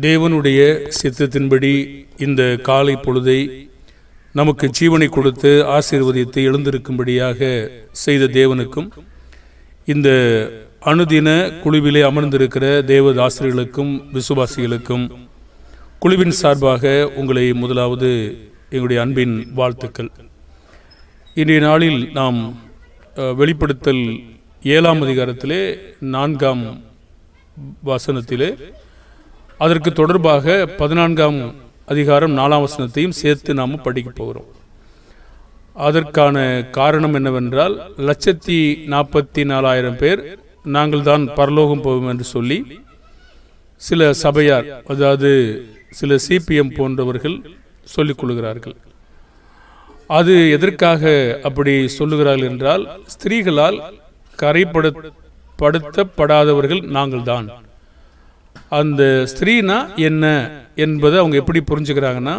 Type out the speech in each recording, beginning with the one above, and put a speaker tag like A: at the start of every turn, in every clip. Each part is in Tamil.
A: தேவனுடைய சித்தத்தின்படி இந்த காலை பொழுதை நமக்கு ஜீவனை கொடுத்து ஆசீர்வதித்து எழுந்திருக்கும்படியாக செய்த தேவனுக்கும் இந்த அனுதின குழுவிலே அமர்ந்திருக்கிற தேவதாசிரியர்களுக்கும் விசுவாசிகளுக்கும் குழுவின் சார்பாக உங்களை முதலாவது எங்களுடைய அன்பின் வாழ்த்துக்கள். இன்றைய நாளில் நாம் வெளிப்படுத்தல் 7ஆம் அதிகாரத்திலே 4ஆம் வசனத்திலே அதற்கு தொடர்பாக 14ஆம் அதிகாரம் 4ஆம் வசனத்தையும் சேர்த்து நாம் படிக்க போகிறோம். அதற்கான காரணம் என்னவென்றால் 1,44,000 பேர் நாங்கள் தான் பரலோகம் போவோம் என்று சொல்லி சில சபையார், அதாவது சில CPM போன்றவர்கள் சொல்லிக் கொள்கிறார்கள். அது எதற்காக அப்படி சொல்லுகிறார்கள் என்றால், ஸ்திரீகளால் கரைப்படுத்தப்படாதவர்கள் நாங்கள் தான். அந்த ஸ்திரீனா என்ன என்பதை அவங்க எப்படி புரிஞ்சுக்கிறாங்கன்னா,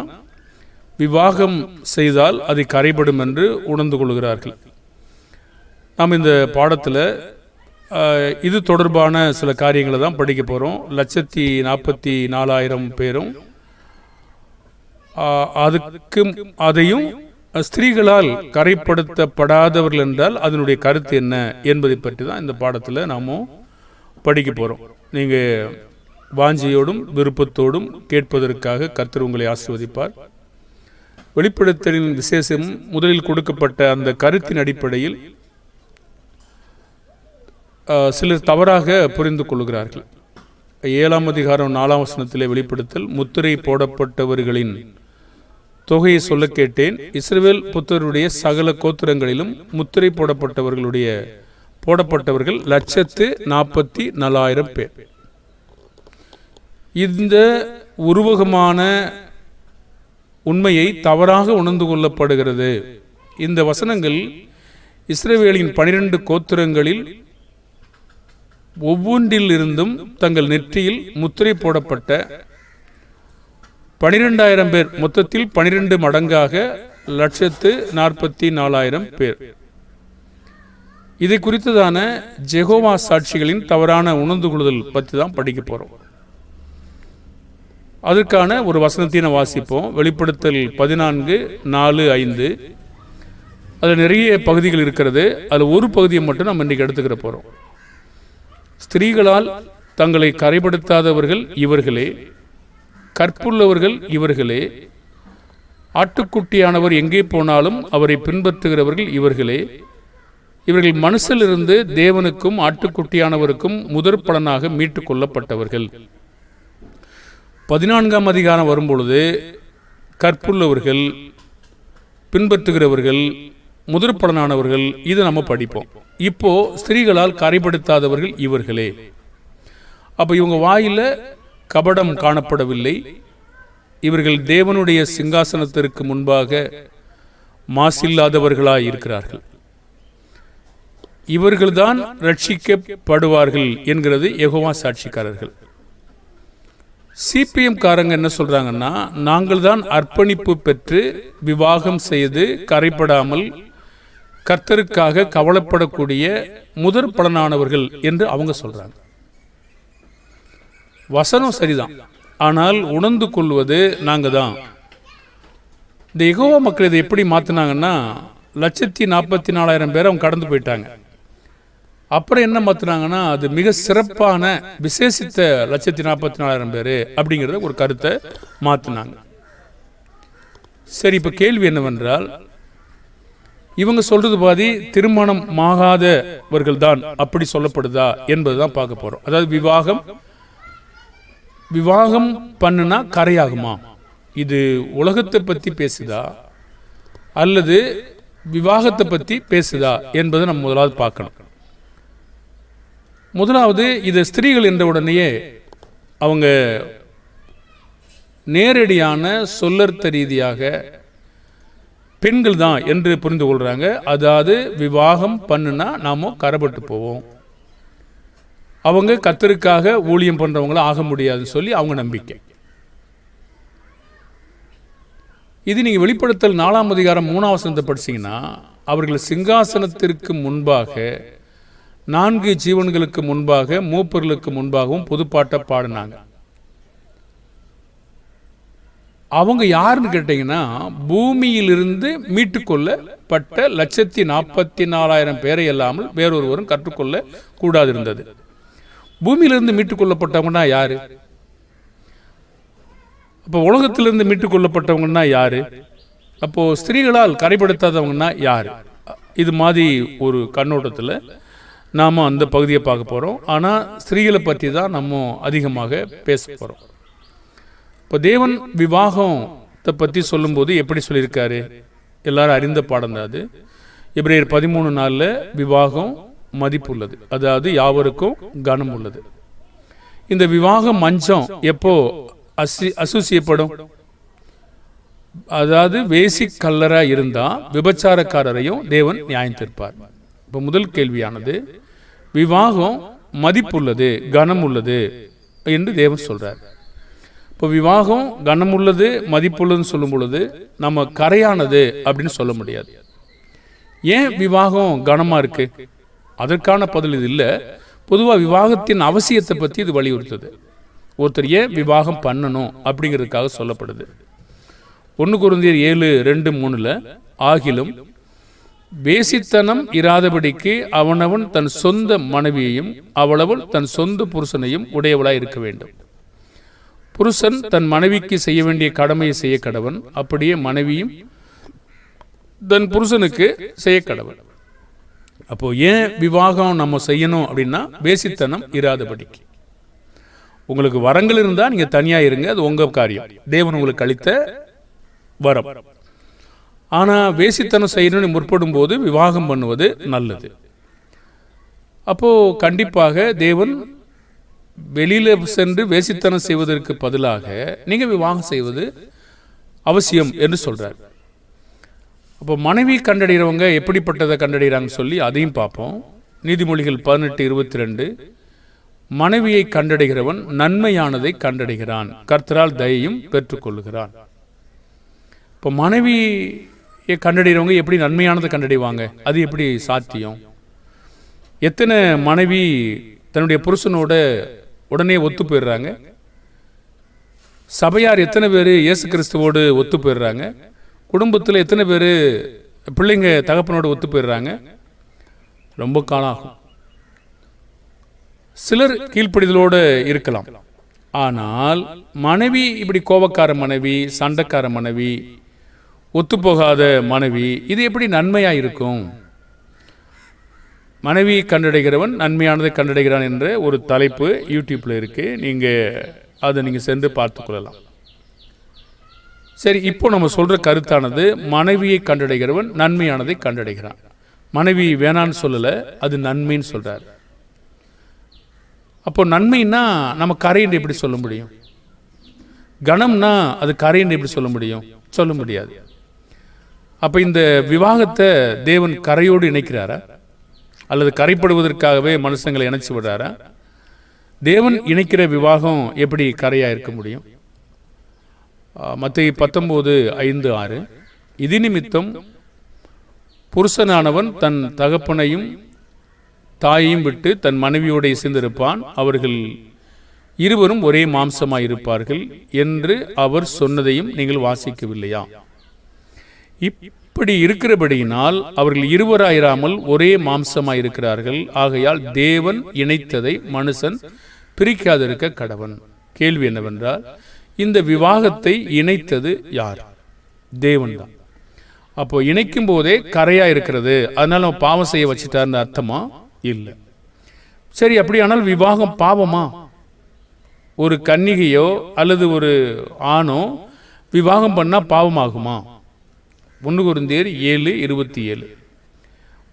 A: விவாகம் செய்தால் அது கரைபடும் என்று உணர்ந்து கொள்கிறார்கள். நாம் இந்த பாடத்தில் இது தொடர்பான சில காரியங்களை தான் படிக்க போகிறோம். 1,44,000 பேரும் அதையும் ஸ்திரீகளால் கரைப்படுத்தப்படாதவர்கள் என்றால் அதனுடைய கருத்து என்ன என்பதை பற்றி தான் இந்த பாடத்தில் நாம் படிக்க போகிறோம். நீங்கள் வாஞ்சியோடும் விருப்பத்தோடும் கேட்பதற்காக கர்த்தர் உங்களை ஆசீர்வதிப்பார். வெளிப்படுத்தலின் விசேஷம் முதலில் கொடுக்கப்பட்ட அந்த கருத்தின் அடிப்படையில் சிலர் தவறாக புரிந்து கொள்கிறார்கள். 7ஆம் அதிகாரம் 4ஆம் வசனத்திலே வெளிப்படுத்தல், முத்திரை போடப்பட்டவர்களின் தொகையை சொல்ல கேட்டேன். இஸ்ரவேல் புத்திரருடைய சகல கோத்திரங்களிலும் முத்திரை போடப்பட்டவர்கள் 1,44,000 பேர். இந்த உருவகமான உண்மையை தவறாக உணர்ந்து கொள்ளப்படுகிறது. இந்த வசனங்கள் இஸ்ரவேலின் 12 கோத்திரங்களில் ஒவ்வொன்றில் இருந்தும் தங்கள் நெற்றியில் முத்திரை போடப்பட்ட 12,000 பேர், மொத்தத்தில் 12 மடங்காக 1,44,000 பேர். இதை குறித்ததான ஜெகோவா சாட்சிகளின் தவறான உணர்ந்து கொள்ளுதல் பற்றி தான் படிக்க போகிறோம். அதற்கான ஒரு வசனத்தினை வாசிப்போம். வெளிப்படுத்தல் 14:4-5. அதில் நிறைய பகுதிகள் இருக்கிறது. அதில் ஒரு பகுதியை மட்டும் நம்ம இன்றைக்கு எடுத்துக்கிற போகிறோம். ஸ்திரீகளால் தங்களை கரைப்படுத்தாதவர்கள் இவர்களே, கற்புள்ளவர்கள் இவர்களே, ஆட்டுக்குட்டியானவர் எங்கே போனாலும் அவரை பின்பற்றுகிறவர்கள் இவர்களே, இவர்கள் மனுஷிலிருந்து தேவனுக்கும் ஆட்டுக்குட்டியானவருக்கும் முதற் பலனாக மீட்டு கொள்ளப்பட்டவர்கள். 14ஆம் அதிகாரம் வரும்பொழுது கற்புள்ளவர்கள், பின்பற்றுகிறவர்கள், முதற் பலனானவர்கள், இது நம்ம படிப்போம். இப்போ ஸ்திரீகளால் கரைப்படுத்தாதவர்கள் இவர்களே. அப்போ இவங்க வாயில கபடம் காணப்படவில்லை. இவர்கள் தேவனுடைய சிங்காசனத்திற்கு முன்பாக மாசில்லாதவர்களாய் இருக்கிறார்கள். இவர்கள்தான் ரட்சிக்கப்படுவார்கள் என்கிறது யெகோவா சாட்சிக்காரர்கள். CPM காரங்க என்ன சொல்றாங்கன்னா, நாங்கள் தான் அர்ப்பணிப்பு பெற்று விவாகம் செய்து கரைப்படாமல் கர்த்தருக்காக கவலைப்படக்கூடிய முதற் பலனானவர்கள் என்று அவங்க சொல்றாங்க. வசனம் சரிதான், ஆனால் உணர்ந்து கொள்வது நாங்கள் தான். இந்த யெகோவா மக்கள் இதை எப்படி மாற்றினாங்கன்னா, 1,44,000 பேர் அவங்க கடந்து போயிட்டாங்க. அப்புறம் என்ன மாற்றினாங்கன்னா, அது மிக சிறப்பான விசேஷித்த 1,44,000 பேர் அப்படிங்கிறத ஒரு கருத்தை மாற்றினாங்க. சரி, இப்போ கேள்வி என்னவென்றால், இவங்க சொல்றது பாதி திருமணம் ஆகாதவர்கள் தான் அப்படி சொல்லப்படுதா என்பதுதான் பார்க்க போறோம். அதாவது விவாகம் பண்ணுனா கரையாகுமா? இது உலகத்தை பற்றி பேசுதா அல்லது விவாகத்தை பற்றி பேசுதா என்பதை நம்ம முதலாவது பார்க்கணும். முதலாவது, இது ஸ்திரீகள் என்ற உடனேயே அவங்க நேரடியான சொல்லர்த்த ரீதியாக பெண்கள் தான் என்று புரிந்து கொள்றாங்க. அதாவது விவாகம் பண்ணுனா நாம கரைப்பட்டு போவோம், அவங்க கர்த்தருக்காக ஊழியம் பண்றவங்கள ஆக முடியாதுன்னு சொல்லி அவங்க நம்பிக்கை. இது நீங்க வெளிப்படுத்தல் 4ஆம் அதிகாரம் 3ஆம் வசனத்தை படிச்சீங்கன்னா, அவர்கள் சிங்காசனத்திற்கு முன்பாக 4 ஜீவன்களுக்கு முன்பாக மூப்பர்களுக்கு முன்பாகவும் புதுப்பாட்டை பாடினாங்க. அவங்க யாருன்னு கேட்டீங்கன்னா, பூமியிலிருந்து மீட்டுக்கொள்ளப்பட்ட 1,44,000 பேரை இல்லாமல் வேறொருவரும் கற்றுக்கொள்ள கூடாது இருந்தது. பூமியிலிருந்து மீட்டுக்கொள்ளப்பட்டவங்கன்னா யாரு? அப்போ உலகத்திலிருந்து மீட்டுக்கொள்ளப்பட்டவங்கன்னா யாரு? அப்போ ஸ்திரீகளால் கரைப்படுத்தாதவங்கன்னா யாரு? இது மாதிரி ஒரு கண்ணோட்டத்தில் நாம் அந்த பகுதியை பார்க்க போகிறோம். ஆனால் ஸ்திரீகளை பற்றி தான் நம்ம அதிகமாக பேச போகிறோம். இப்போ தேவன் விவாகத்தை பற்றி சொல்லும்போது எப்படி சொல்லியிருக்காரு? எல்லாரும் அறிந்த பாடம் தான் அது. எபிரேயர் 13:4 விவாகம் மதிப்புள்ளது, அதாவது யாவருக்கும் கனம் உள்ளது. இந்த விவாகம் மஞ்சம் எப்போ அசூசியப்படும்? அதாவது வேசிக் கல்லரா இருந்தால் விபச்சாரக்காரரையும் தேவன் நியாயம் தீர்ப்பார். இப்போ முதல் கேள்வியானது, விவாகம் மதிப்புள்ளது, கனம் உள்ளது என்று தேவன் சொல்றார். இப்போ விவாகம் கனமுள்ளது, மதிப்புள்ளதுன்னு சொல்லும் பொழுது நம்ம கரையானது அப்படின்னு சொல்ல முடியாது. ஏன் விவாகம் கனமாக இருக்கு? அதற்கான பதில் இது இல்லை. பொதுவாக விவாகத்தின் அவசியத்தை பற்றி இது வலியுறுத்துது. ஒருத்தர் ஏன் விவாகம் பண்ணணும் அப்படிங்கிறதுக்காக சொல்லப்படுது. 1 கொரிந்தியர் 7:2-3 ஆகிலும் வேசித்தனம் இராதபடிக்கு அவனவன் தன் சொந்த மனைவியையும் அவளவள் தன் சொந்த புருஷனையும் உடையவளாய் இருக்க வேண்டும். புருஷன் தன் மனைவிக்கு செய்ய வேண்டிய கடமையை செய்ய கடவன், அப்படியே மனைவியும் தன் புருஷனுக்கு செய்ய கடவன். அப்போ ஏன் விவாகம் நம்ம செய்யணும் அப்படின்னா, வேசித்தனம் இராதபடிக்கு. உங்களுக்கு வரங்கள் இருந்தால் நீங்கள் தனியாக இருங்க, அது உங்கள் காரியம், தேவன் உங்களுக்கு அளித்த வரம். ஆனால் வேசித்தனம் செய்யணும்னு முற்படும் போது விவாகம் பண்ணுவது நல்லது. அப்போ கண்டிப்பாக தேவன் வெளியில் சென்று வேசித்தனம் செய்வதற்கு பதிலாக நீங்கள் விவாகம் செய்வது அவசியம் என்று சொல்றார். அப்போ மனைவி கண்டடைகிறவங்க எப்படிப்பட்டதை கண்டடைகிறாங்கன்னு சொல்லி அதையும் பார்ப்போம். நீதிமொழிகள் 18:22 மனைவியை கண்டடைகிறவன் நன்மையானதை கண்டடைகிறான், கர்த்தரால் தயையும் பெற்றுக்கொள்ளுகிறான். இப்போ மனைவியை கண்டடைகிறவங்க எப்படி நன்மையானதை கண்டடைவாங்க? அது எப்படி சாத்தியம்? எத்தனை மனைவி தன்னுடைய புருஷனோட உடனே ஒத்து போயிடுறாங்க? சபையார் எத்தனை பேர் இயேசு கிறிஸ்துவோடு ஒத்து போயிடுறாங்க? குடும்பத்தில் எத்தனை பேர் பிள்ளைங்க தகப்பனோடு ஒத்து போயிடுறாங்க? ரொம்ப காலம் ஆகும். சிலர் கீழ்ப்படிதலோடு இருக்கலாம். ஆனால் மனைவி இப்படி கோபக்கார மனைவி, சண்டைக்கார மனைவி, ஒத்துப்போகாத மனைவி, இது எப்படி நன்மையா இருக்கும்? மனைவி கண்டடைகிறவன் நன்மையானதை கண்டடைகிறான் என்ற ஒரு தலைப்பு யூடியூப்ல இருக்கு. அதை நீங்கள் சென்று பார்த்து கொள்ளலாம். சரி, இப்போ நம்ம சொல்ற கருத்தானது, மனைவியை கண்டடைகிறவன் நன்மையானதை கண்டடைகிறான். மனைவி வேணான்னு சொல்லலை, அது நன்மைன்னு சொல்றார். அப்போ நன்மைன்னா நம்ம கரைன்னு எப்படி சொல்ல முடியும்? கணம்னா அது கரைன்னு எப்படி சொல்ல முடியும்? சொல்ல முடியாது. அப்போ இந்த விவாகத்தை தேவன் கரையோடு இணைக்கிறாரா, அல்லது கரைப்படுவதற்காகவே மனுஷங்களை இணைச்சு விடுறாரா? தேவன் இணைக்கிற விவாகம் எப்படி கரையா இருக்க முடியும்? மத்தேயு 19:5-6 இது நிமித்தம் புருஷனானவன் தன் தகப்பனையும் தாயையும் விட்டு தன் மனைவியோடு இசைந்திருப்பான், அவர்கள் இருவரும் ஒரே மாம்சமாய் இருப்பார்கள் என்று அவர் சொன்னதையும் நீங்கள் வாசிக்கவில்லையா? இப்படி இருக்கிறபடியினால் அவர்கள் இருவராயிராமல் ஒரே மாம்சமாய் இருக்கிறார்கள். ஆகையால் தேவன் இணைத்ததை மனுஷன் பிரிக்காதிருக்க கடவன். கேள்வி என்னவென்றால், இந்த விவாகத்தை இணைத்தது யார்? தேவன் தான். அப்போ இணைக்கும் போதே கரையா இருக்கிறது, அதனால நம்ம பாவம் செய்ய வச்சுட்டார்னு அர்த்தமா? இல்லை. சரி, அப்படியானால் விவாகம் பாவமா? ஒரு கன்னிகையோ அல்லது ஒரு ஆணோ விவாகம் பண்ணா பாவமாகுமா? 1 கொரிந்தியர் 7:27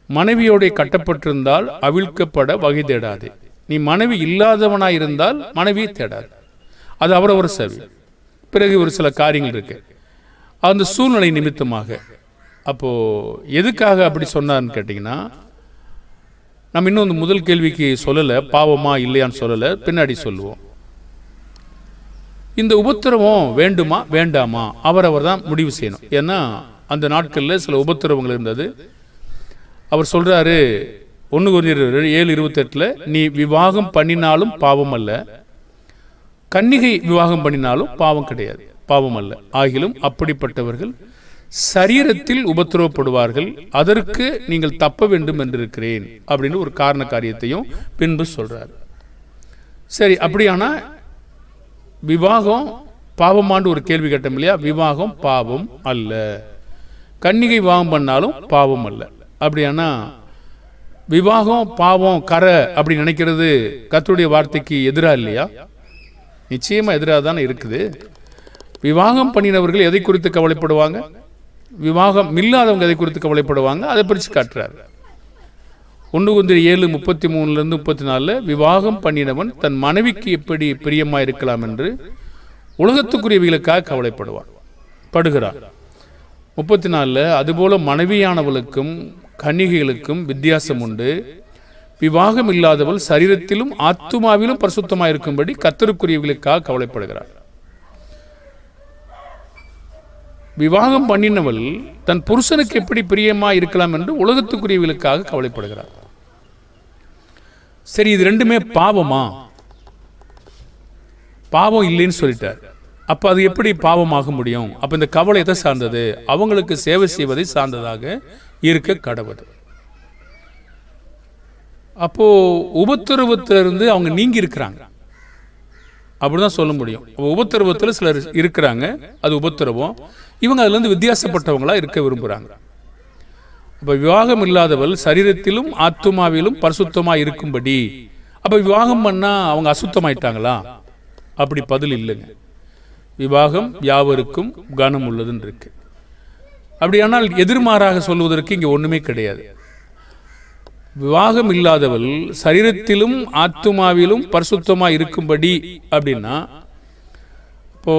A: மனைவியோட கட்டப்பட்டிருந்தால் அவிழ்க்கப்பட வகை தேடாதே. நீ மனைவி இல்லாதவனாயிருந்தால் மனைவியை தேடாது, அது அவரவர் சரி. பிறகு ஒரு சில காரியங்கள் இருக்கு அந்த சூழ்நிலை நிமித்தமாக. அப்போ எதுக்காக அப்படி சொன்னார்னு கேட்டிங்கன்னா, நம்ம இன்னும் இந்த முதல் கேள்விக்கு சொல்லலை, பாவமா இல்லையான்னு சொல்லலை, பின்னாடி சொல்லுவோம். இந்த உபத்திரவம் வேண்டுமா வேண்டாமா அவரவர் தான் முடிவு செய்யணும். ஏன்னா அந்த நாட்களில் சில உபத்திரவங்கள் இருந்தது. அவர் சொல்றாரு 1 கொரிந்தியர் 7:28 நீ விவாகம் பண்ணினாலும் பாவம் அல்ல, கன்னிகை விவாகம் பண்ணினாலும் பாவம் கிடையாது. பாவம் அல்ல. ஆகிலும் அப்படிப்பட்டவர்கள் சரீரத்தில் உபத்திரவப்படுவார்கள், அதற்கு நீங்கள் தப்ப வேண்டும் என்றிருக்கிறேன் அப்படின்னு ஒரு காரண காரியத்தையும் பின்பு சொல்றார். சரி, அப்படியானா விவாகம் பாவமாண்டு ஒரு கேள்வி கேட்டோம் இல்லையா? விவாகம் பாவம் அல்ல, கன்னிகை விவாகம் பண்ணாலும் பாவம் அல்ல. அப்படியானா விவாகம் பாவம் கரை அப்படி நினைக்கிறது கர்த்தருடைய வார்த்தைக்கு எதிராக இல்லையா? நிச்சயமா எதிராக தானே இருக்குது. விவாகம் பண்ணினவர்கள் எதை குறித்து கவலைப்படுவாங்க? விவாகம் இல்லாதவங்க எதை குறித்து கவலைப்படுவாங்க? அதை பிரித்து காட்டுறாரு. 1 Corinthians 7:33-34 விவாகம் பண்ணினவன் தன் மனைவிக்கு எப்படி பிரியமா இருக்கலாம் என்று உலகத்துக்குரியவைகளுக்காக கவலைப்படுவான் படுகிறான். 34 அதுபோல மனைவியானவளுக்கும் கன்னிகைகளுக்கும் வித்தியாசம் உண்டு. விவாகம் இல்லாதவள் சரீரத்திலும் ஆத்துமாவிலும் பரிசுத்தமாக இருக்கும்படி கர்த்தருக்குரியவைகளுக்காக கவலைப்படுகிறார். விவாகம் பண்ணினவள் தன் புருஷனுக்கு எப்படி பிரியமா இருக்கலாம் என்று உலகத்துக்குரியவர்களுக்காக கவலைப்படுகிறார். சரி, இது ரெண்டுமே பாவமா? பாவம் இல்லைன்னு சொல்லிட்டார். அப்ப அது எப்படி பாவமாக முடியும்? அப்ப இந்த கவலை எதை சார்ந்தது? அவங்களுக்கு சேவை செய்வதை சார்ந்ததாக இருக்க கடவுது. அப்போ உபத்திரவத்திலிருந்து அவங்க நீங்கி இருக்கிறாங்க அப்படிதான் சொல்ல முடியும். உபத்திரவத்தில் சிலர் இருக்கிறாங்க, அது உபத்திரவம். இவங்க அதுல இருந்து வித்தியாசப்பட்டவங்களா இருக்க விரும்புறாங்க. அப்ப விவாகம் இல்லாதவள் சரீரத்திலும் ஆத்துமாவிலும் பரிசுத்தமா இருக்கும்படி. அப்ப விவாகம் பண்ணா அவங்க அசுத்தமாயிட்டாங்களா? அப்படி பதில் இல்லைங்க. விவாகம் யாவருக்கும் கனம் உள்ளதுன்னு இருக்கு. அப்படியானால் எதிர்மாறாக சொல்வதற்கு இங்க ஒண்ணுமே கிடையாது. விவாகம் இல்லாதவள் சரீரத்திலும் ஆத்துமாவிலும் பரிசுத்தமா இருக்கும்படி அப்படின்னா, இப்போ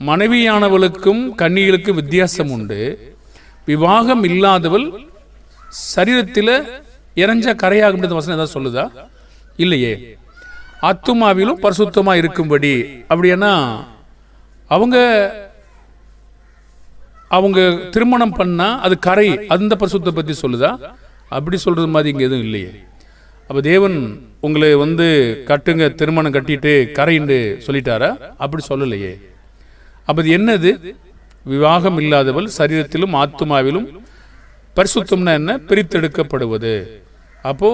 A: மனைவியானவளுக்கும் கன்னிகளுக்கும் வித்தியாசம் உண்டு. விவாகம் இல்லாதவள் சரீரத்தில் இறஞ்ச கரையாகும் வசனம் ஏதாவது சொல்லுதா? இல்லையே. ஆத்துமாவிலும் பரிசுத்தமா இருக்கும்படி அப்படின்னா அவங்க அவங்க திருமணம் பண்ணா அது கரை, அந்த பரிசுத்த பத்தி சொல்லுதா? அப்படி சொல்றது மாதிரி இங்க எதுவும் இல்லையே. அப்ப தேவன் உங்களை கட்டுங்க, திருமணம் கட்டிட்டு கரைன்னு சொல்லிட்டாரா? அப்படி சொல்லலையே. அப்ப இது என்னது? விவாகம் இல்லாதவள் சரீரத்திலும் ஆத்துமாவிலும் பரிசுத்தம்னா என்ன? பிரித்தெடுக்கப்படுவது. அப்போ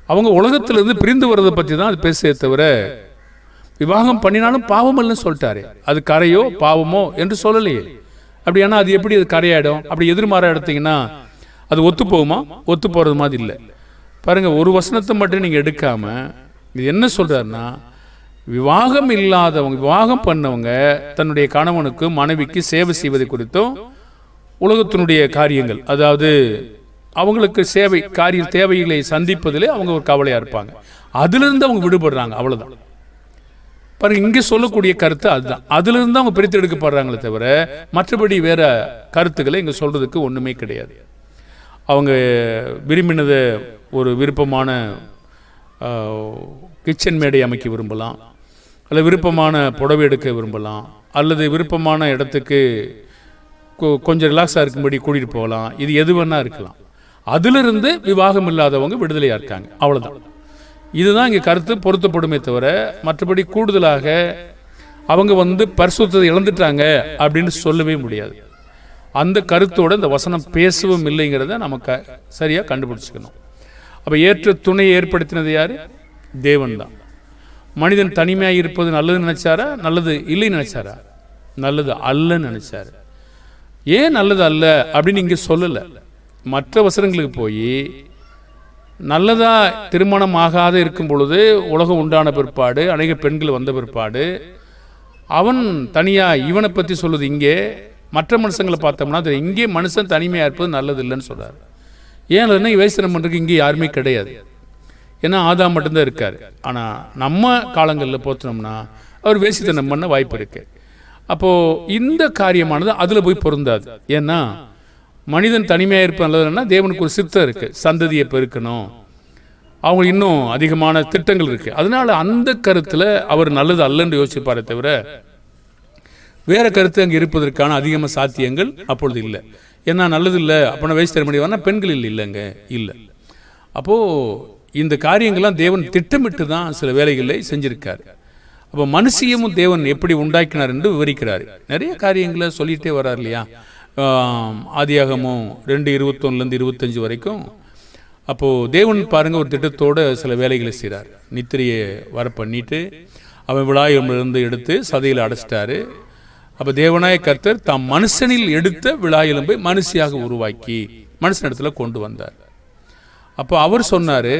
A: அவங்க உலகத்திலிருந்து பிரிந்து வர்றதை பற்றி தான் அது பேச தவிர விவாகம் பண்ணினாலும் பாவம் இல்லைன்னு சொல்லிட்டாரு. அது கரையோ பாவமோ என்று சொல்லலையே. அப்படியானா அது எப்படி அது கரையாயிடும்? அப்படி எதிர்மாற எடுத்தீங்கன்னா அது ஒத்து போகுமா? ஒத்து போறது மாதிரி இல்லை. பாருங்க, ஒரு வசனத்தை மட்டும் நீங்க எடுக்காம இது என்ன சொல்றாருன்னா, விவாகம் இல்லாதவங்க, விவாகம் பண்ணவங்க தன்னுடைய கணவனுக்கு மனைவிக்கு சேவை செய்வதை குறித்தும் உலகத்தினுடைய காரியங்கள், அதாவது அவங்களுக்கு சேவை காரிய தேவைகளை சந்திப்பதிலே அவங்க ஒரு கவலையா இருப்பாங்க. அதுல இருந்து அவங்க விடுபடுறாங்க, அவ்வளவுதான். பாருங்க, இங்க சொல்லக்கூடிய கருத்து அதுதான். அதுல இருந்து அவங்க பிரித்து எடுக்கப்படுறாங்களே தவிர மற்றபடி வேற கருத்துக்களை இங்க சொல்றதுக்கு ஒண்ணுமே கிடையாது. அவங்க விரும்பினதை ஒரு விருப்பமான கிச்சன் மேடை அமைக்க விரும்பலாம், அல்லது விருப்பமான புடவை எடுக்க விரும்பலாம், அல்லது விருப்பமான இடத்துக்கு கொஞ்சம் ரிலாக்ஸாக இருக்கும்படி கூட்டிகிட்டு போகலாம். இது எது வேணா இருக்கலாம். அதிலிருந்து விவாகம் இல்லாதவங்க விடுதலையாக இருக்காங்க, அவ்வளோதான். இதுதான் இங்கே கருத்து பொருத்தப்படுமே தவிர மற்றபடி கூடுதலாக அவங்க பரிசுத்தத்தை இழந்துட்டாங்க அப்படின்னு சொல்லவே முடியாது. அந்த கருத்தோடு இந்த வசனம் பேசவும் இல்லைங்கிறத நமக்கு சரியாக கண்டுபிடிச்சிக்கணும். அப்போ ஏற்ற துணையை ஏற்படுத்தினது யார்? தேவன் தான். மனிதன் தனிமையாக இருப்பது நல்லதுன்னு நினைச்சாரா? நல்லது இல்லைன்னு நினைச்சாரா? நல்லது அல்லன்னு நினைச்சாரு. ஏன் நல்லது அல்ல அப்படின்னு இங்கே சொல்லலை. மற்ற வசனங்களுக்கு போய் நல்லதா திருமணம் ஆகாத இருக்கும் பொழுது, உலகம் உண்டான பிற்பாடு, அநேக பெண்கள் வந்த பிற்பாடு அவன் தனியா இவனை பற்றி சொல்லுது. இங்கே மற்ற மனுஷங்களை பார்த்தோம்னா இங்கே மனுஷன் தனிமையாக இருப்பது நல்லது இல்லைன்னு சொல்றாரு. ஏன் இல்லைன்னா வேசனம் பண்ணுறதுக்கு இங்கே யாருமே கிடையாது. ஏன்னா ஆதாம் மட்டும்தான் இருக்கார். ஆனால் நம்ம காலங்களில் போத்தனோம்னா அவர் வேசித்தனம் பண்ண வாய்ப்பு இருக்கு. அப்போது இந்த காரியமானது அதில் போய் பொருந்தாது. ஏன்னா மனிதன் தனிமையாக இருப்பது நல்லதுன்னா தேவனுக்கு ஒரு சித்தம் இருக்கு, சந்ததியை பெருக்கணும், அவங்க இன்னும் அதிகமான திட்டங்கள் இருக்கு. அதனால அந்த கருத்தில் அவர் நல்லது அல்லன்னு யோசிப்பாரே தவிர வேற கருத்து அங்கே இருப்பதற்கான அதிகமாக சாத்தியங்கள் அப்பொழுது இல்லை. ஏன்னா நல்லது இல்லை அப்படின்னா வயசு தர முடியும்னா பெண்கள் இல்லைங்க, இல்லை. அப்போது இந்த காரியங்கள்லாம் தேவன் திட்டமிட்டு தான் சில வேலைகளை செஞ்சிருக்காரு. அப்போ மனுஷியமும் தேவன் எப்படி உண்டாக்கினார் என்று விவரிக்கிறார். நிறைய காரியங்களை சொல்லிகிட்டே வர்றார் இல்லையா. ஆதியாகமும் 2:21 25 வரைக்கும். அப்போது தேவன் பாருங்கள் ஒரு திட்டத்தோடு சில வேலைகளை செய்கிறார். நித்திரையை வர பண்ணிட்டு அவன் விழாயிலிருந்து எடுத்து சதையில் அடைச்சிட்டாரு. அப்போ தேவனாய கர்த்தர் தாம் மனுஷனில் எடுத்த விழா எலும்பை மனுஷியாக உருவாக்கி மனுஷனிடத்தில் கொண்டு வந்தார். அப்போ அவர் சொன்னார்,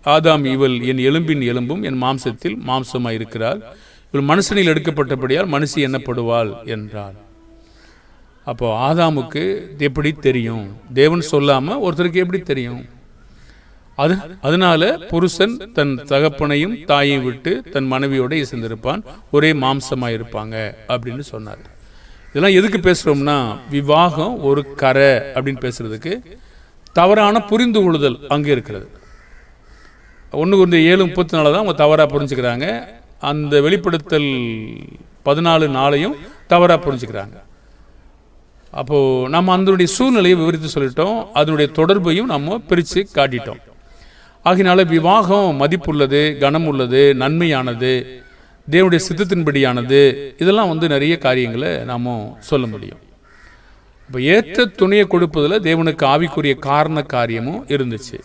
A: ஆதாம் இவள் என் எலும்பின் எலும்பும் என் மாம்சத்தில் மாம்சமாக இருக்கிறாள், இவள் மனுஷனில் எடுக்கப்பட்டபடியால் மனுஷி எண்ணப்படுவாள் என்றார். அப்போ ஆதாமுக்கு எப்படி தெரியும்? தேவன் சொல்லாமல் ஒருத்தருக்கு எப்படி தெரியும்? அதனால புருஷன் தன் தகப்பனையும் தாயையும் விட்டு தன் மனைவியோட இசைந்திருப்பான், ஒரே மாம்சமாக இருப்பாங்க அப்படின்னு சொன்னார். இதெல்லாம் எதுக்கு பேசுகிறோம்னா, விவாகம் ஒரு கரை அப்படின்னு பேசுறதுக்கு தவறான புரிந்து கொள்ளுதல் அங்கே இருக்கிறது. 1 Corinthians 7:34 தான் அவங்க தவறாக புரிஞ்சுக்கிறாங்க. அந்த வெளிப்படுத்தல் 14:4 தவறாக புரிஞ்சுக்கிறாங்க. அப்போது நம்ம அதனுடைய சூழ்நிலையை விவரித்து சொல்லிட்டோம், அதனுடைய தொடர்பையும் நம்ம பிரித்து காட்டிட்டோம். ஆகினால விவாகம் மதிப்புள்ளது, கனம் உள்ளது, நன்மையானது, தேவனுடைய சித்தத்தின்படியானது, இதெல்லாம் நிறைய காரியங்களை நாம் சொல்ல முடியும். இப்போ ஏற்ற துணையை கொடுப்பதில் தேவனுக்கு ஆவிக்குரிய காரண காரியமும் இருந்துச்சு.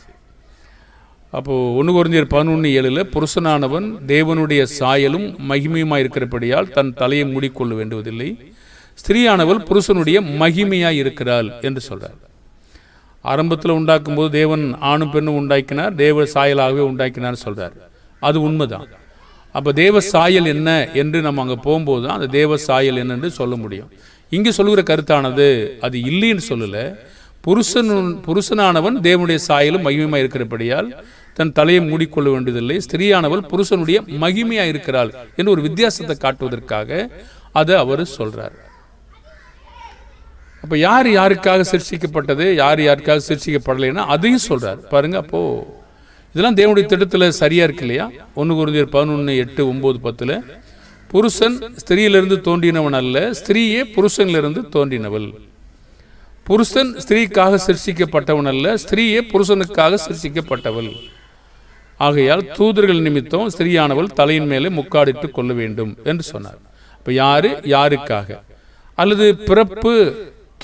A: அப்போது 1 Corinthians 11:7 புருஷனானவன் தேவனுடைய சாயலும் மகிமையுமாக இருக்கிறபடியால் தன் தலையை மூடிக்கொள்ள வேண்டுவதில்லை, ஸ்திரீயானவள் புருஷனுடைய மகிமையாக இருக்கிறாள் என்று சொல்கிறார். ஆரம்பத்தில் உண்டாக்கும் போது தேவன் ஆணும் பெண்ணும் உண்டாக்கினார், தேவ சாயலாகவே உண்டாக்கினார் சொல்கிறார். அது உண்மைதான். அப்போ தேவ சாயல் என்ன என்று நம்ம அங்கே போகும்போது தான் அந்த தேவ சாயல் என்னென்று சொல்ல முடியும். இங்கே சொல்லுகிற கருத்தானது அது இல்லைன்னு சொல்லலை. புருஷனானவன் தேவனுடைய சாயலும் மகிமையாக இருக்கிறபடியால் தன் தலையை மூடிக்கொள்ள வேண்டியதில்லை, ஸ்திரீயானவள் புருஷனுடைய மகிமையாக இருக்கிறாள் என்று ஒரு வித்தியாசத்தை காட்டுவதற்காக அதை அவர் சொல்கிறார். அப்போ யார் யாருக்காக சிருஷ்டிக்கப்பட்டது, யார் யாருக்காக சிருஷ்டிக்கப்படலைன்னா அதையும் சொல்கிறார் பாருங்க. அப்போது இதெல்லாம் தேவனுடைய திட்டத்தில் சரியாக இருக்கு இல்லையா. 1 Corinthians 11:8, 9, 10 புருஷன் ஸ்திரீயிலிருந்து தோன்றினவன் அல்ல, ஸ்திரீயே புருஷனிலிருந்து தோன்றினவள். புருஷன் ஸ்திரீக்காக சிருஷ்டிக்கப்பட்டவன் அல்ல, ஸ்திரீயே புருஷனுக்காக சிருஷ்டிக்கப்பட்டவள். ஆகையால் தூதர்கள் நிமித்தம் ஸ்திரீயானவள் தலையின் மேலே முக்காடிட்டு கொள்ள வேண்டும் என்று சொன்னார். இப்போ யாருக்காக அல்லது பிறப்பு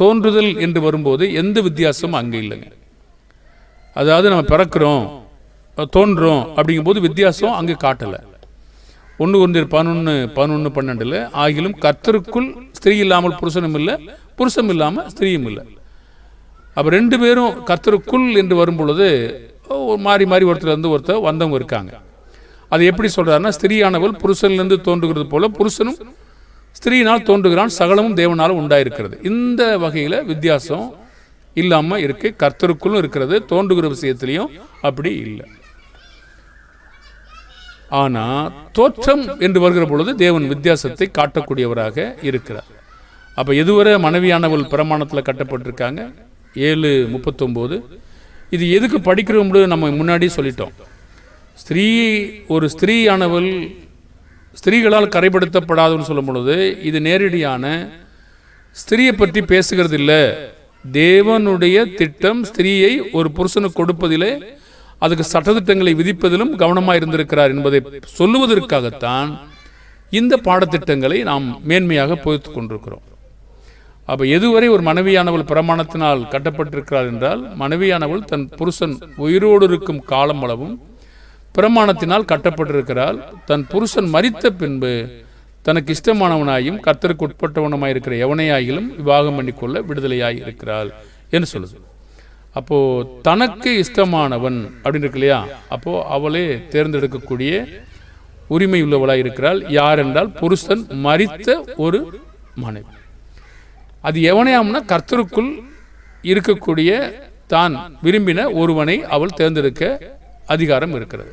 A: தோன்றுதல் என்று வரும்போது எந்த வித்தியாசமும் அங்கே இல்லைங்க. அதாவது நம்ம பிறக்கிறோம் தோன்றோம் அப்படிங்கும்போது வித்தியாசம் அங்கே காட்டலை. 1 Corinthians 11:12 ஆகிலும் கர்த்தருக்குள் ஸ்திரீ இல்லாமல் புருஷனும் இல்லை, புருஷம் இல்லாமல் ஸ்திரீயும் இல்லை. அப்போ 2 பேரும் கர்த்தருக்குள் என்று வரும்பொழுது மாறி மாறி ஒருத்தர் வந்தவங்க இருக்காங்க. அது எப்படி சொல்கிறாருன்னா, ஸ்திரீயானவள் புருஷனிலிருந்து தோன்றுகிறது போல புருஷனும் ஸ்திரீயினால் தோன்றுகிறான், சகலமும் தேவனால் உண்டாயிருக்கிறது. இந்த வகையில் வித்தியாசம் இல்லாமல் இருக்கு. கர்த்தருக்குள்ளும் இருக்கிறது, தோன்றுகிற விஷயத்திலையும் அப்படி இல்லை. ஆனால் தோற்றம் என்று வருகிற பொழுது தேவன் வித்தியாசத்தை காட்டக்கூடியவராக இருக்கிறார். அப்போ எதுவரை மனைவியானவள் பிரமாணத்தில் கட்டப்பட்டிருக்காங்க 7:39. இது எதுக்கு படிக்கிறோம்னு நம்ம முன்னாடி சொல்லிட்டோம். ஒரு ஸ்திரீயானவள் ஸ்திரீகளால் கரைப்படுத்தப்படாதுன்னு சொல்லும் பொழுது இது நேரடியான ஸ்திரீயை பற்றி பேசுகிறது இல்லை. தேவனுடைய திட்டம் ஸ்திரீயை ஒரு புருஷனுக்கு கொடுப்பதிலே, அதுக்கு சட்டத்திட்டங்களை விதிப்பதிலும் கவனமாக இருந்திருக்கிறார் என்பதை சொல்லுவதற்காகத்தான் இந்த பாடத்திட்டங்களை நாம் மேன்மையாக போய்த்து கொண்டிருக்கிறோம். அப்போ எதுவரை ஒரு மனைவியானவள் பிரமாணத்தினால் கட்டப்பட்டிருக்கிறார் என்றால், மனைவியானவள் தன் புருஷன் உயிரோடு இருக்கும் காலம் அளவும் பிரமாணத்தினால் கட்டப்பட்டிருக்கிறாள். தன் புருஷன் மரித்த பின்பு தனக்கு இஷ்டமானவனாயும் கர்த்தருக்கு உட்பட்டவனுமாய் இருக்கிற எவனையாயிலும் விவாகம் பண்ணிக்கொள்ள விடுதலையாய் இருக்கிறாள் என்று சொல்லுது. அப்போது தனக்கு இஷ்டமானவன் அப்படின்னு இருக்கு இல்லையா, அப்போது அவளே தேர்ந்தெடுக்கக்கூடிய உரிமை உள்ளவளாய் இருக்கிறாள். யார் என்றால் புருஷன் மரித்த ஒரு மனைவி. அது எவனையாம்னா கர்த்தருக்குள் இருக்கக்கூடிய தான் விரும்பின ஒருவனை அவள் தேர்ந்தெடுக்க அதிகாரம் இருக்கிறது.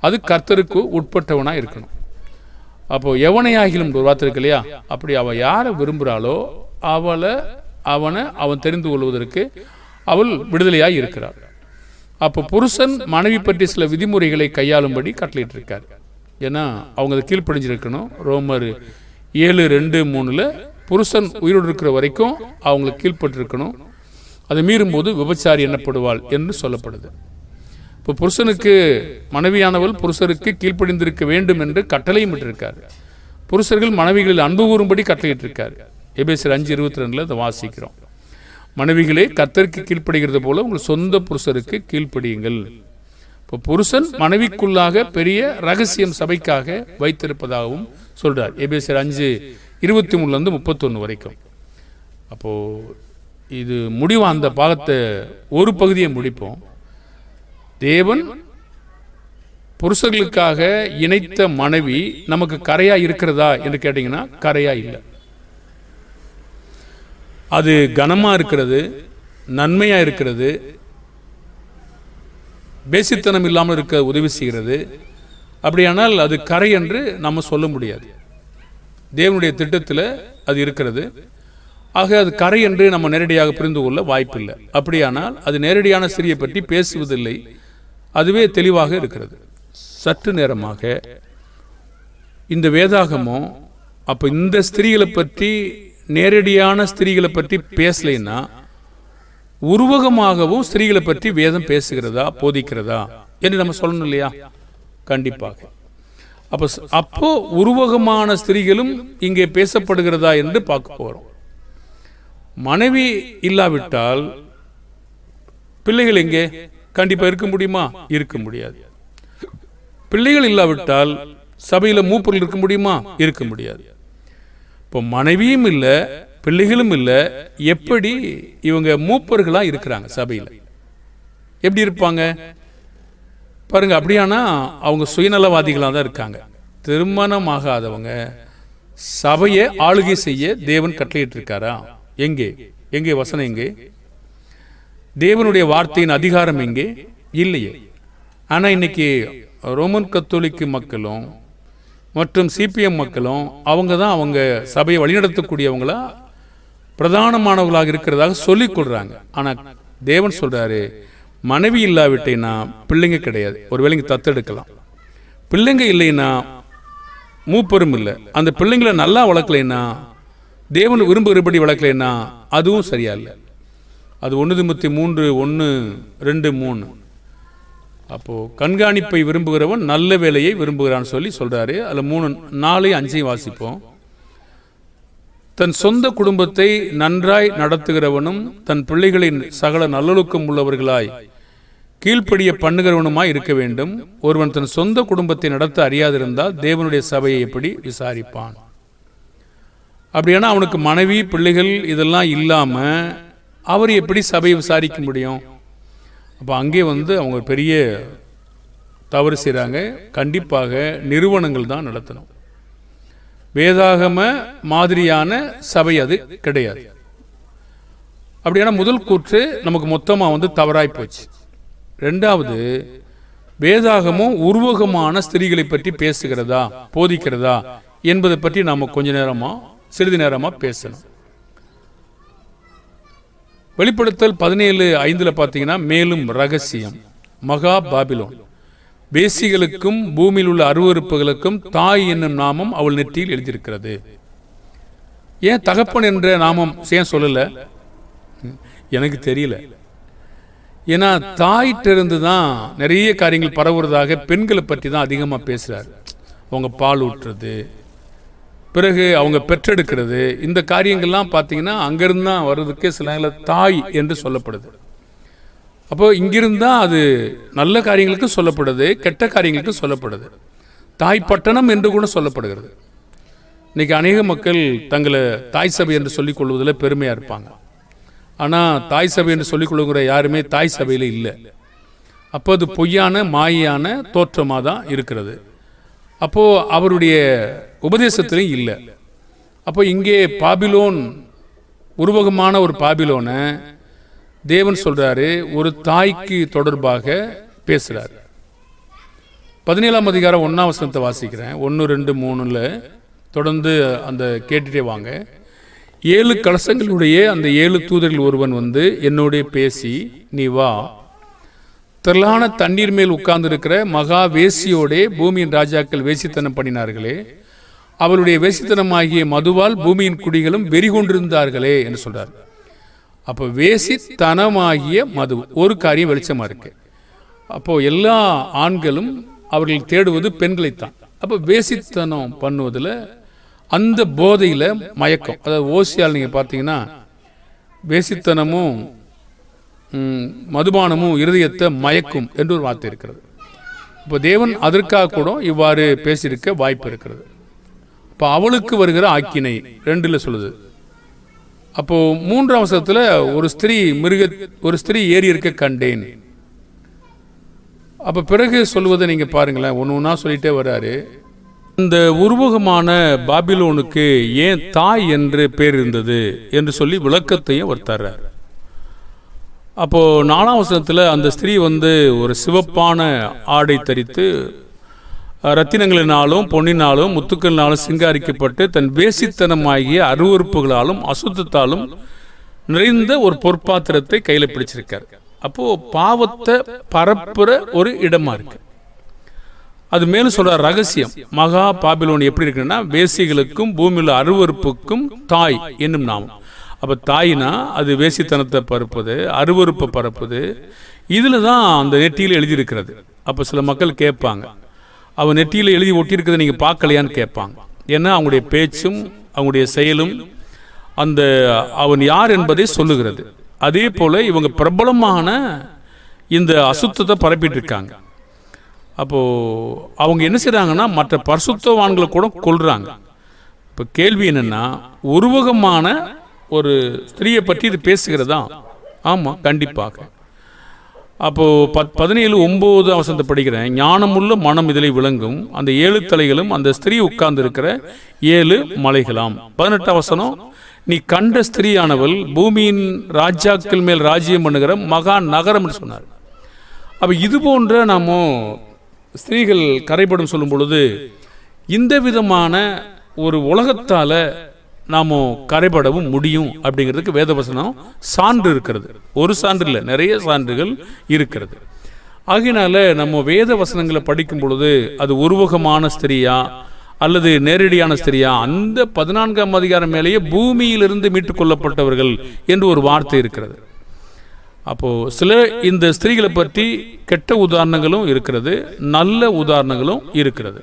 A: அது கர்த்தருக்கு உட்பட்டவனாக இருக்கணும். அப்போது எவனையாகிலும் ஒரு வார்த்தை இருக்கு இல்லையா, அப்படி அவள் யாரை விரும்புகிறாளோ அவனை அவன் தெரிந்து கொள்வதற்கு அவள் விடுதலையாக இருக்கிறாள். அப்போ புருஷன் மனைவி பற்றி சில விதிமுறைகளை கையாளும்படி கட்டளையிட்டிருக்கார். ஏன்னா அவங்க அதை கீழ்ப்படிஞ்சிருக்கணும். ரோமர் 7:2-3 புருஷன் உயிரோடு இருக்கிற வரைக்கும் அவங்களுக்கு கீழ்பட்டிருக்கணும். அதை மீறும்போது விபச்சாரி எண்ணப்படுவாள் என்று சொல்லப்படுது. இப்போ புருஷனுக்கு மனைவியானவள் புருஷருக்கு கீழ்ப்படிந்திருக்க வேண்டும் என்று கட்டளையும் விட்டிருக்காரு. புருஷர்கள் மனைவிகளில் அன்பு கூறும்படி கட்டளையிட்டிருக்காரு. எபேசியர் 5:22 அதை வாசிக்கிறோம். மனைவிகளே கர்த்தருக்கு கீழ்ப்படுகிறது போல உங்கள் சொந்த புருஷருக்கு கீழ்ப்படியுங்கள். இப்போ புருஷன் மனைவிக்குள்ளாக பெரிய ரகசியம் சபைக்காக வைத்திருப்பதாகவும் சொல்றார். எபேசியர் 5:23-31 வரைக்கும். அப்போ இது முடிவா அந்த பாகத்தை ஒரு பகுதியை முடிப்போம். தேவன் புருஷர்களுக்காக இணைத்த மனைவி நமக்கு கரையா இருக்கிறதா என்று கேட்டீங்கன்னா கரையா இல்லை. அது கனமா இருக்கிறது, நன்மையா இருக்கிறது, பேசித்தனம் இல்லாமல் இருக்க உதவி செய்கிறது. அப்படியானால் அது கரை என்று நம்ம சொல்ல முடியாது. தேவனுடைய திட்டத்தில் அது இருக்கிறது. ஆக அது கரை என்று நம்ம நேரடியாக புரிந்து கொள்ள வாய்ப்பில்லை. அப்படியானால் அது நேரடியான ஸ்திரியை பற்றி பேசுவதில்லை, அதுவே தெளிவாக இருக்கிறது. சற்று நேரமாக இந்த வேதாகமோ அப்போ இந்த ஸ்திரீகளை பற்றி நேரடியான ஸ்திரீகளை பற்றி பேசலைன்னா உருவகமாகவும் ஸ்திரீகளை பற்றி வேதம் பேசுகிறதா போதிக்கிறதா என்று நம்ம சொல்லணும் இல்லையா? கண்டிப்பாக. அப்போ உருவகமான ஸ்திரீகளும் இங்கே பேசப்படுகிறதா என்று பார்க்க போறோம். மனைவி இல்லாவிட்டால் பிள்ளைகள் எங்கே? கண்டிப்பா இருக்க முடியுமா? இருக்க முடியாது. பிள்ளைகள் இல்லாவிட்டால் சபையில மூப்பர்கள் இருக்க முடியுமா? இருக்க முடியாது. இப்போ மனைவியும் இல்லை, பிள்ளைகளும் இல்லை, எப்படி இவங்க மூப்பர்களா இருக்கிறாங்க? சபையில் எப்படி இருப்பாங்க பாருங்க. அப்படியானா அவங்க சுயநலவாதிகளாக தான் இருக்காங்க. திருமணமாகாதவங்க சபையை ஆளுகை செய்ய தேவன் கட்டளையிட்டு இருக்காரா? எங்கே எங்கே வசனம்? எங்கே தேவனுடைய வார்த்தையின் அதிகாரம்? எங்கே? இல்லையே. ஆனா இன்னைக்கு ரோமன் கத்தோலிக்க மக்களும் மற்றும் சிபிஎம் மக்களும் அவங்க தான் அவங்க சபையை வழிநடத்தக்கூடியவங்களா பிரதானமானவர்களாக இருக்கிறதாக சொல்லிக் கொள்றாங்க. ஆனா தேவன் சொல்றாரு, மனைவி இல்லாவிட்டேன்னா பிள்ளைங்க கிடையாது. ஒருவேளை தத்தெடுக்கலாம். பிள்ளைங்க இல்லைன்னா மூப்பரும் இல்லை. அந்த பிள்ளைங்களை நல்லா வளர்க்கலைன்னா, தேவன் விரும்புகிறபடி வளர்க்கலைன்னா அதுவும் சரியா இல்லை. அது 1 Timothy 3:1-2-3. அப்போ கண்காணிப்பை விரும்புகிறவன் நல்ல வேலையை விரும்புகிறான்னு சொல்றாரு. அதுல 3-4-5 வாசிப்போம். தன் சொந்த குடும்பத்தை நன்றாய் நடத்துகிறவனும் தன் பிள்ளைகளின் சகல நல்லொழுக்கம் உள்ளவர்களாய் கீழ்ப்படிய பண்ணுகிறவனுமாய் இருக்க வேண்டும். ஒருவன் தன் சொந்த குடும்பத்தை நடத்த அறியாதிருந்தால் தேவனுடைய சபையை எப்படி விசாரிப்பான்? அப்படியானா அவனுக்கு மனைவி பிள்ளைகள் இதெல்லாம் இல்லாம அவர் எப்படி சபையை விசாரிக்க முடியும்? அப்போ அங்கே அவங்க பெரிய தவறு செய்கிறாங்க. கண்டிப்பாக நிறுவனங்கள் தான் நடத்தணும். வேதாகம மாதிரியான சபை அது கிடையாது. அப்படியான முதல் கூற்று நமக்கு மொத்தமாக தவறாய் போச்சு. ரெண்டாவது, வேதாகமும் உருவகமான ஸ்திரீகளை பற்றி பேசுகிறதா போதிக்கிறதா என்பதை பற்றி நாம் சிறிது நேரமா பேசணும். வெளிப்படுத்தல் 17:5 பார்த்தீங்கன்னா, மேலும் ரகசியம் மகா பாபிலோன் வேசிகளுக்கும் பூமியில் உள்ள அருவருப்புகளுக்கும் தாய் என்னும் நாமம் அவள் நெற்றியில் எழுதியிருக்கிறது. ஏன் தகப்பன் என்ற நாமம் ஏன் சொல்லல? எனக்கு தெரியல. ஏன்னா தாயிட்டிருந்து தான் நிறைய காரியங்கள் பரவுறதாக பெண்களை பற்றி தான் அதிகமாக பேசுறாரு. அவங்க பால் ஊற்றுறது, பிறகு அவங்க பெற்றெடுக்கிறது, இந்த காரியங்கள்லாம் பார்த்தீங்கன்னா அங்கிருந்து தான் வர்றதுக்கு சில நேரத்தில் தாய் என்று சொல்லப்படுது. அப்போ இங்கிருந்தா அது நல்ல காரியங்களுக்கு சொல்லப்படுது, கெட்ட காரியங்களுக்கு சொல்லப்படுது. தாய் பட்டணம் என்று கூட சொல்லப்படுகிறது. இன்னைக்கு அநேக மக்கள் தங்களை தாய் சபை என்று சொல்லிக் கொள்வதில் பெருமையா இருப்பாங்க. ஆனால் தாய் சபை என்று சொல்லிக் கொள்ளுகிற யாருமே தாய் சபையில் இல்லை. அப்போ அது பொய்யான மாயான தோற்றமாக தான் இருக்கிறது. அப்போ அவருடைய உபதேசத்திலும் இல்லை. அப்போ இங்கே பாபிலோன் உருவகமான ஒரு பாபிலோனை தேவன் சொல்றாரு, ஒரு தாய்க்கு தொடர்பாக பேசுறாரு. 17ஆம் அதிகாரம் 1ஆம் வசனத்தை வாசிக்கிறேன். 1, 2, 3 தொடர்ந்து அந்த கேட்டுட்டே வாங்க. 7 கலசங்களுடைய அந்த 7 தூதர்கள் ஒருவன் என்னோட பேசி, நீ வா, திரளான தண்ணீர் மேல் உட்கார்ந்து இருக்கிற மகா வேசியோடே பூமியின் ராஜாக்கள் வேசித்தனம் பண்ணினார்களே, அவளுடைய வேசித்தனமாகிய மதுவால் பூமியின் குடிகளும் வெறி கொண்டிருந்தார்களே என்று சொல்றார். அப்ப வேசித்தனமாகிய மது ஒரு காரியம் வெளிச்சமா இருக்கு. அப்போது எல்லா ஆண்களும் அவர்கள் தேடுவது பெண்களைத்தான். அப்போ வேசித்தனம் பண்ணுவதில் அந்த போதையில் மயக்கம், அதாவது ஓசியால் நீங்கள் பார்த்தீங்கன்னா வேசித்தனமும் மதுபானமும் இருதயத்தை மயக்கும் என்று ஒரு வார்த்தை இருக்கிறது. இப்போ தேவன் அதற்காக கூட இவ்வாறு பேசியிருக்க வாய்ப்பு இருக்கிறது. இப்போ அவளுக்கு வருகிற ஆக்கினை 2 சொல்லுது. அப்போது 3ஆம் வசனத்தில் ஒரு ஸ்திரீ ஏறி இருக்க கண்டேன். அப்போ பிறகு சொல்லுவதை நீங்கள் பாருங்களேன், ஒன்று ஒன்றா சொல்லிட்டே வர்றாரு. இந்த உருவகமான பாபிலோனுக்கு ஏன் தாய் என்று பேர் இருந்தது என்று சொல்லி விளக்கத்தையும் அவர் தர்றார். அப்போது 4ஆம் வசனத்தில் அந்த ஸ்திரீ ஒரு சிவப்பான ஆடை தரித்து ரத்தினங்களினாலும் பொன்னினாலும் முத்துக்களினாலும் சிங்காரிக்கப்பட்டு தன் வேசித்தனமாகிய அருவறுப்புகளாலும் அசுத்தத்தாலும் நிறைந்த ஒரு பொற்பாத்திரத்தை கையில் பிடிச்சிருக்கார். அப்போது பாவத்தை பரப்புற ஒரு இடமா இருக்கு. அது மேலும் சொல்ற ரகசியம், மகா பாபிலோன் எப்படி இருக்குன்னா வேசிகளுக்கும் பூமியில் அருவறுப்புக்கும் தாய் என்னும் நாமம். அப்போ தாயினா அது வேசித்தனத்தை பரப்புது, அருவறுப்பை பரப்புது. இதில் தான் அந்த நெற்றியில் எழுதியிருக்கிறது. அப்போ சில மக்கள் கேட்பாங்க, அவன் நெற்றியில் எழுதி ஒட்டியிருக்கிறத நீங்கள் பார்க்கலையான்னு கேட்பாங்க. ஏன்னா அவங்களுடைய பேச்சும் அவங்களுடைய செயலும் அந்த அவன் யார் என்பதை சொல்லுகிறது. அதே போல் இவங்க பிரபலமான இந்த அசுத்தத்தை பரப்பிட்டு இருக்காங்க. அப்போது அவங்க என்ன செய்கிறாங்கன்னா மற்ற பரிசுத்தவான்களை கூட கொல்றாங்க. இப்போ கேள்வி என்னென்னா, உருவகமான ஒரு ஸ்திரீயை பற்றி இது பேசுகிறதா? ஆமாம், கண்டிப்பாக. அப்போது 17:9 வசனத்தை படிக்கிறேன். ஞானமுள்ள மனம் இதில் விளங்கும், அந்த 7 தலைகளும் அந்த ஸ்திரீ உட்கார்ந்து இருக்கிற 7 மலைகளாம். 18ஆம் வசனம், நீ கண்ட ஸ்திரீயானவள் பூமியின் ராஜாக்கள் மேல் ராஜ்யம் பண்ணுகிற மகா நகரம் என்று சொன்னார். அப்போ இது போன்ற நாம ஸ்திரீகள் கரைபடும் சொல்லும் பொழுது இந்த விதமான ஒரு உலகத்தால் நாம் கரைபடவும் முடியும் அப்படிங்கிறதுக்கு வேதவசனம் சான்று இருக்கிறது. ஒரு சான்று இல்லை, நிறைய சான்றுகள் இருக்கிறது. ஆகையினால நம்ம வேத வசனங்களை படிக்கும் பொழுது அது உருவகமான ஸ்திரியா அல்லது நேரடியான ஸ்திரியா, அந்த 14ஆம் அதிகாரம் மேலேயே பூமியிலிருந்து மீட்டுக் கொள்ளப்பட்டவர்கள் என்று ஒரு வார்த்தை இருக்கிறது. அப்போது சில இந்த ஸ்திரீகளை பற்றி கெட்ட உதாரணங்களும் இருக்கிறது, நல்ல உதாரணங்களும் இருக்கிறது.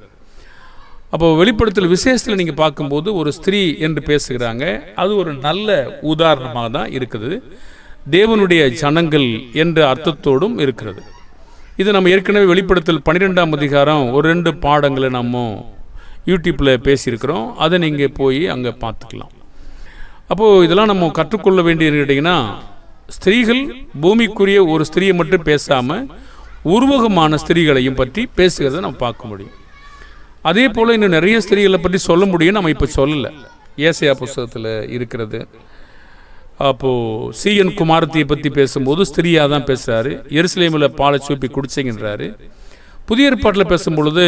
A: அப்போ வெளிப்படுத்தல் விசேஷத்தில் நீங்கள் பார்க்கும்போது ஒரு ஸ்திரீ என்று பேசுகிறாங்க, அது ஒரு நல்ல உதாரணமாக தான் இருக்குது. தேவனுடைய ஜனங்கள் என்ற அர்த்தத்தோடும் இருக்கிறது. இது நம்ம ஏற்கனவே வெளிப்படுத்தல் 12ஆம் அதிகாரம் ஒரு 2 பாடங்களை நம்ம யூடியூப்பில் பேசியிருக்கிறோம். அதை நீங்கள் போய் அங்கே பார்த்துக்கலாம். அப்போது இதெல்லாம் நம்ம கற்றுக்கொள்ள வேண்டியது கேட்டிங்கன்னா, ஸ்திரீகள் பூமிக்குரிய ஒரு ஸ்திரீயை மட்டும் பேசாமல் உருவகமான ஸ்திரீகளையும் பற்றி பேசுகிறத நம்ம பார்க்க முடியும். அதே போல் இன்னும் நிறைய ஸ்திரீகளை பற்றி சொல்ல முடியும், நம்ம இப்போ சொல்லலை. ஏசாயா புஸ்தகத்தில் இருக்கிறது. அப்போது CN குமாரத்தியை பற்றி பேசும்போது ஸ்திரீயாக தான் பேசுகிறாரு. எருசலேமில் பாலை சூப்பி குடிச்சிங்கன்றாரு. புதிய ஏற்பாட்டில் பேசும்பொழுது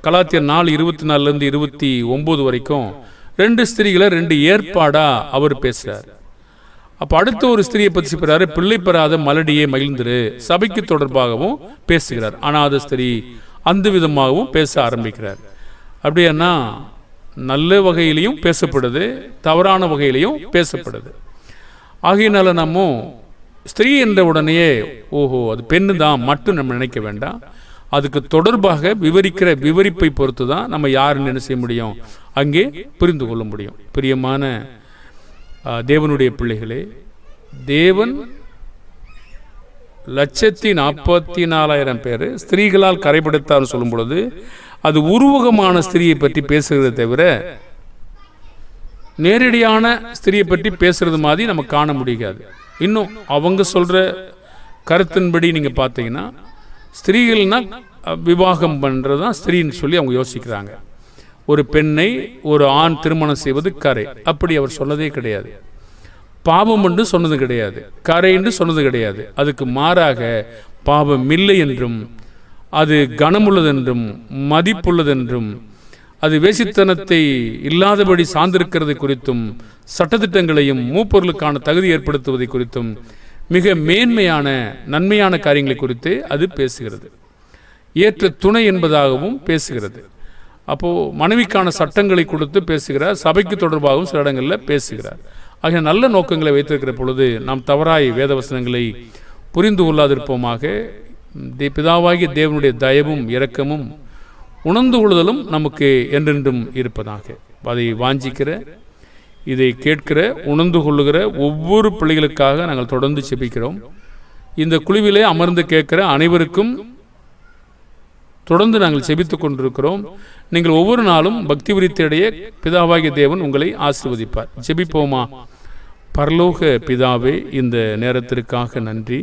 A: கலாத்தியர் 4:24 29 வரைக்கும் 2 ஸ்திரீகளை 2 ஏற்பாடாக அவர் பேசுகிறார். அப்போ அடுத்த ஒரு ஸ்திரியை பற்றி சொல்கிறாரு, பிள்ளை பெறாத மலடியே மகிழ்ந்துரு, சபைக்கு தொடர்பாகவும் பேசுகிறார். அனாத ஸ்திரீ அந்த விதமாகவும் பேச ஆரம்பிக்கிறார். அப்படின்னா நல்ல வகையிலையும் பேசப்படுது, தவறான வகையிலையும் பேசப்படுது. ஆகையினால நம்ம ஸ்திரீ என்ற உடனேயே ஓஹோ அது பெண்ணு தான் மட்டும் நம்ம நினைக்க வேண்டாம். அதுக்கு தொடர்பாக விவரிக்கிற விவரிப்பை பொறுத்து தான் நம்ம யாருன்னு என்ன செய்ய முடியும், அங்கே புரிந்து கொள்ள முடியும். பிரியமான தேவனுடைய பிள்ளைகளே, தேவன் 1,44,000 பேர் ஸ்திரீகளால் கரைபடுத்தார் சொல்லும் பொழுது அது உருவகமான ஸ்திரியை பற்றி பேசுகிறத தவிர நேரடியான ஸ்திரியை பற்றி பேசுறது மாதிரி நம்ம காண முடியாது. இன்னும் அவங்க சொல்கிற கருத்தின்படி நீங்கள் பார்த்தீங்கன்னா ஸ்திரீகள்னா விவாகம் பண்ணுறது தான் ஸ்திரீன்னு சொல்லி அவங்க யோசிக்கிறாங்க. ஒரு பெண்ணை ஒரு ஆண் திருமணம் செய்வது கரை, அப்படி அவர் சொன்னதே கிடையாது. பாவம் என்று சொன்னது கிடையாது, கரை என்று சொன்னது கிடையாது. அதுக்கு மாறாக பாவம் இல்லை என்றும் அது கனமுள்ளதென்றும் மதிப்புள்ளதென்றும் அது வேசித்தனத்தை இல்லாதபடி சார்ந்திருக்கிறது குறித்தும் சட்டத்திட்டங்களையும் மூப்பொருளுக்கான தகுதி ஏற்படுத்துவதை குறித்தும் மிக மேன்மையான நன்மையான காரியங்களை குறித்து அது பேசுகிறது. ஏற்ற துணை என்பதாகவும் பேசுகிறது. அப்போது மனைவிக்கான சட்டங்களை கொடுத்து பேசுகிறார், சபைக்கு தொடர்பாகவும் சில இடங்களில் பேசுகிறார். ஆகிய நல்ல நோக்கங்களை வைத்திருக்கிற பொழுது நாம் தவறாய் வேதவசனங்களை புரிந்து கொள்ளாதிருப்போமாக. பிதாவாகிய தேவனுடைய தயவும் இரக்கமும் உணர்ந்து கொள்ளுதலும் நமக்கு என்றென்றும் இருப்பதாக. அதை வாஞ்சிக்கிற, இதை கேட்கிற, உணர்ந்து கொள்ளுகிற ஒவ்வொரு பிள்ளைகளுக்காக நாங்கள் தொடர்ந்து செபிக்கிறோம். இந்த குழுவிலே அமர்ந்து கேட்கிற அனைவருக்கும் தொடர்ந்து நாங்கள் செபித்துக் கொண்டிருக்கிறோம். நீங்கள் ஒவ்வொரு நாளும் பக்தி விருத்தியடைய பிதாவாகிய தேவன் உங்களை ஆசீர்வதிப்பார். ஜெபிப்போமா? பரலோக பிதாவே, இந்த நேரத்திற்காக நன்றி.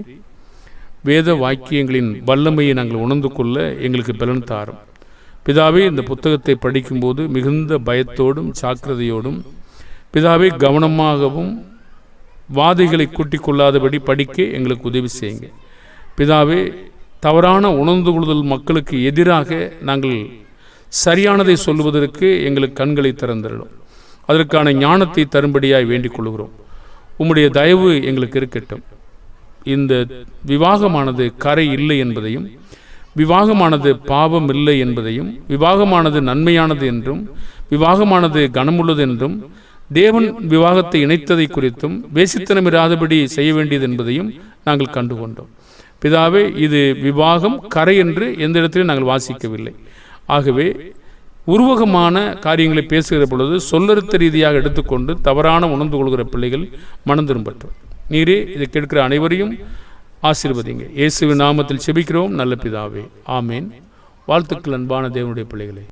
A: வேத வாக்கியங்களின் வல்லமையை நாங்கள் உணர்ந்து கொள்ள எங்களுக்கு பலன் தாரும் பிதாவே. இந்த புத்தகத்தை படிக்கும்போது மிகுந்த பயத்தோடும் ஜாக்கிரதையோடும் பிதாவே கவனமாகவும் வாதைகளை கூட்டிக் கொள்ளாதபடி படிக்க எங்களுக்கு உதவி செய்யுங்க பிதாவே. தவறான உணர்ந்து கொள்ளுதல் மக்களுக்கு எதிராக நாங்கள் சரியானதை சொல்வதற்கு எங்களுக்கு கண்களை திறந்திடும். அதற்கான ஞானத்தை தரும்படியாய் வேண்டிக் கொள்கிறோம். உம்முடைய தயவு எங்களுக்கு இருக்கட்டும். இந்த விவாகமானது கரை இல்லை என்பதையும், விவாகமானது பாவம் இல்லை என்பதையும், விவாகமானது நன்மையானது என்றும், விவாகமானது கனமுள்ளது என்றும், தேவன் விவாகத்தை இணைத்ததை குறித்தும், வேசித்தனமிராதபடி செய்ய வேண்டியது என்பதையும் நாங்கள் கண்டுகொண்டோம் பிதாவே. இது விவாகம் கரை என்று எந்த இடத்திலும் நாங்கள் வாசிக்கவில்லை. ஆகவே உருவகமான காரியங்களை பேசுகிற பொழுது சொல்லறுத்த ரீதியாக எடுத்துக்கொண்டு தவறான உணர்ந்து கொள்கிற பிள்ளைகள் மனம் திரும்பட்டும். நீரே இதை கேட்கிற அனைவரையும் ஆசீர்வதிங்க. இயேசுவின் நாமத்தில் செபிக்கிறோம் நல்ல பிதாவே, ஆமேன். வாழ்த்துக்கள் அன்பான தேவனுடைய பிள்ளைகளே.